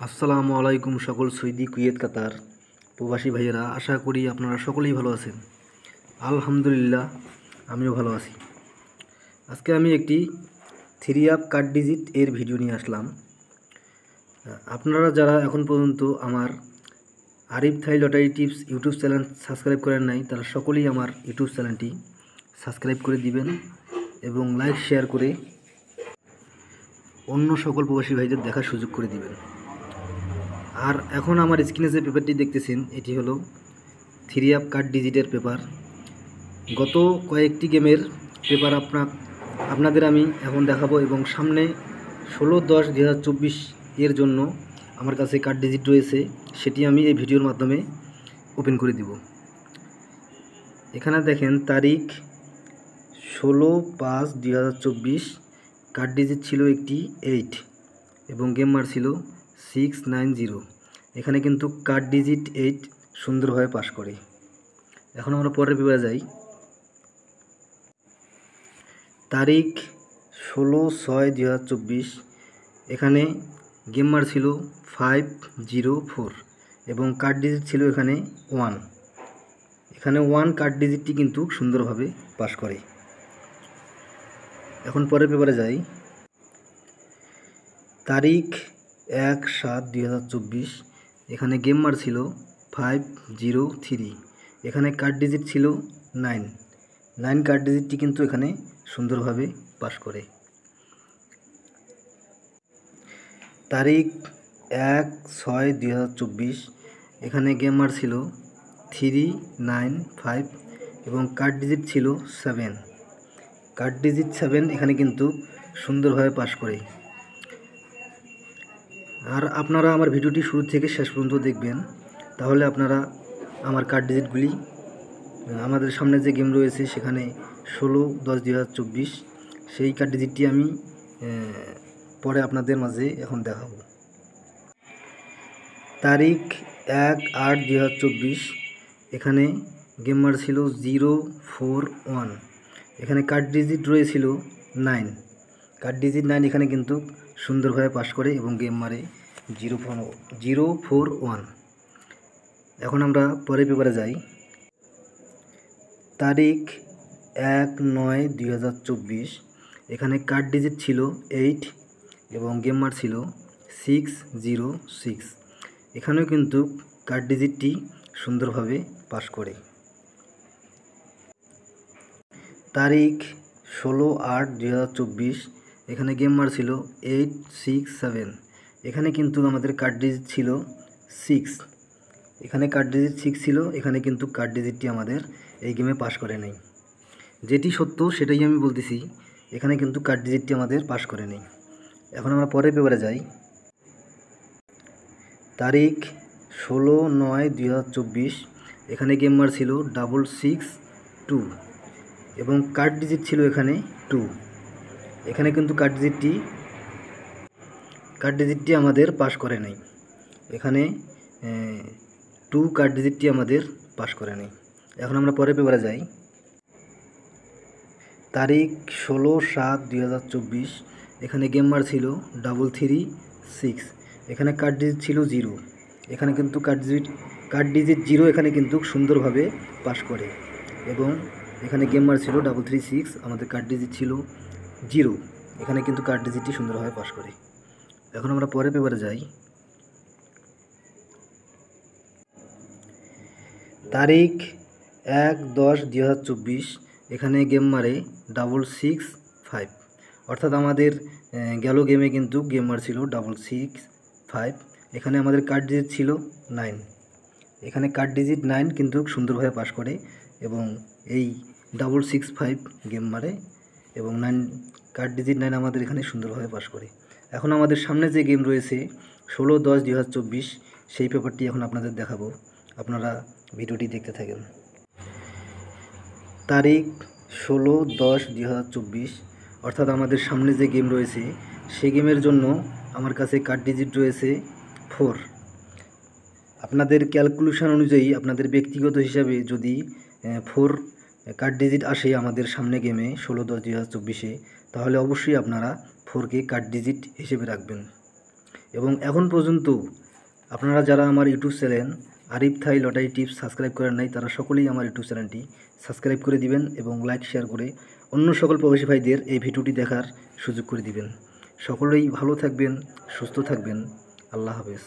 আসসালামু আলাইকুম সকল সৌদি কুয়েত কাতার প্রবাসী ভাইয়েরা, আশা করি আপনারা সকলেই ভালো আছেন। আলহামদুলিল্লাহ, আমিও ভালো আছি। আজকে আমি একটি 3 কার্ড ডিজিট এর ভিডিও নিয়ে আসলাম। আপনারা যারা এখন পর্যন্ত আমার আরিফ থাই lottery tips YouTube channel subscribe করেন নাই, তারা সকলেই আমার ইউটিউব চ্যানেলটি সাবস্ক্রাইব করে দিবেন এবং লাইক শেয়ার করে অন্য সকল প্রবাসী ভাইদের দেখার সুযোগ করে দিবেন। আর এখন আমার স্ক্রিনে যে পেপারটি দেখতেছেন, এটি হলো 3 কার্ড ডিজিটের পেপার। গত কয়েকটি গেমের পেপার আপনাদের আমি এখন দেখাবো এবং সামনে 16/10/2024 এর জন্য আমার কাছে কার্ড ডিজিট রয়েছে, সেটি আমি এই ভিডিওর মাধ্যমে ওপেন করে দিব। এখানে দেখেন তারিখ 16/5/2024, কার্ড ডিজিট ছিল একটি 8 এবং গেম মার ছিল 690। এখানে কিন্তু কার্ড ডিজিট 8 সুন্দরভাবে পাস করে। এখন আমরা পরের পেপারে যাই। তারিখ 16/6/2024, এখানে গেম মার ছিল 504 এবং কার্ড ডিজিট ছিল এখানে 1। এখানে 1 কার্ড ডিজিটটি কিন্তু সুন্দরভাবে পাস করে। এখন পরের পেপারে যাই। তারিখ 1/7/2024, এখানে গেম মার ছিল 503। এখানে কার্ড ডিজিট ছিল 9 কার্ড ডিজিটটি কিন্তু এখানে সুন্দরভাবে পাস করে। তারিখ 1/6/2024, এখানে গেম মার ছিল 395 এবং কার্ড ডিজিট ছিল 7। কার্ড ডিজিট 7 এখানে কিন্তু সুন্দরভাবে পাস করে। আর আপনারা আমার ভিডিওটি শুরু থেকে শেষ পর্যন্ত দেখবেন, তাহলে আপনারা আমার কার্ড ডিজিটগুলি, আমাদের সামনে যে গেম রয়েছে সেখানে 16/10/2024, সেই কার্ড ডিজিটটি আমি পরে আপনাদের মাঝে এখন দেখাবো। তারিখ 1/8/2024, এখানে গেম মার ছিল 041। এখানে কার্ড ডিজিট রয়েছিল 9। কার্ড ডিজিট 9 এখানে কিন্তু সুন্দরভাবে পাস করে এবং গেম মারে 041। এখন আমরা পরের পেপারে যাই। তারিখ 1/9/2024, এখানে কার্ড ডিজিট ছিল 8 এবং গেম মার ছিল 606। এখানেও কিন্তু কার্ড ডিজিটটি সুন্দরভাবে পাস করে। তারিখ 16/8/2024, এখানে গেম মার ছিল 867। এখানে কিন্তু আমাদের কার্ড ডিজিট ছিল 6। এখানে কার্ড ডিজিট 6 ছিল, এখানে কিন্তু কার্ড ডিজিটটি আমাদের এই গেমে পাস করে নেই। যেটি সত্য সেটাই আমি বলতেছি, এখানে কিন্তু কার্ড ডিজিটটি আমাদের পাস করে নেই। এখন আমরা পরের পেপারে যাই। তারিখ 16/9/2024, এখানে গেম মার ছিল 662 এবং কার্ড ডিজিট ছিল এখানে 2। এখানে কিন্তু কার্ড ডিজিটটি আমাদের পাস করে নাই। এখানে 2 কার্ড ডিজিটটি আমাদের পাস করে নাই। এখন আমরা পরের পেপারে যাই। তারিখ 16/7/2024, এখানে গেম মার ছিল 336। এখানে কার্ড ডিজিট ছিল 0। এখানে কিন্তু কার্ড ডিজিট 0 এখানে কিন্তু সুন্দরভাবে পাস করে এবং এখানে গেম মার ছিল 336, আমাদের কার্ড ডিজিট ছিল 0। এখানে কিন্তু কার্ড ডিজিটটি সুন্দরভাবে পাস করে। এখন আমরা পরের পেপারে যাই। তারিখ 1/10/2024, এখানে গেম মারে 665। অর্থাৎ আমাদের গেল গেমে কিন্তু গেম মার ছিল 665। এখানে আমাদের কার্ড ডিজিট ছিল 9। এখানে কার্ড ডিজিট 9 কিন্তু সুন্দরভাবে পাস করে এবং এই 665 গেম মারে এবং 9 কার্ড ডিজিট 9 আমাদের এখানে সুন্দরভাবে পাস করে। এখন আমাদের সামনে যে গেম রয়েছে 16/10/2024, সেই পেপারটি এখন আপনাদের দেখাবো, আপনারা ভিডিওটি দেখতে থাকেন। তারিখ 16/10/2024, অর্থাৎ আমাদের সামনে যে গেম রয়েছে সেই গেমের জন্য আমার কাছে কার্ড ডিজিট রয়েছে 4। আপনাদের ক্যালকুলেশন অনুযায়ী, আপনাদের ব্যক্তিগত হিসাবে যদি 4 কার্ড ডিজিট আসে আমাদের সামনে গেমে 16/10/2024-এ, তাহলে অবশ্যই আপনারা 4কে কার্ড ডিজিট হিসেবে রাখবেন এবং এখন পর্যন্ত আপনারা যারা আমার ইউটিউব চ্যানেল আরিফ থাই লটারি টিপস সাবস্ক্রাইব করেন নাই, তারা সকলেই আমার ইউটিউব চ্যানেলটি সাবস্ক্রাইব করে দিবেন এবং লাইক শেয়ার করে অন্য সকল প্রবাসী ভাইদের এই ভিডিওটি দেখার সুযোগ করে দিবেন। সকলেই ভালো থাকবেন, সুস্থ থাকবেন। আল্লাহ হাফেজ।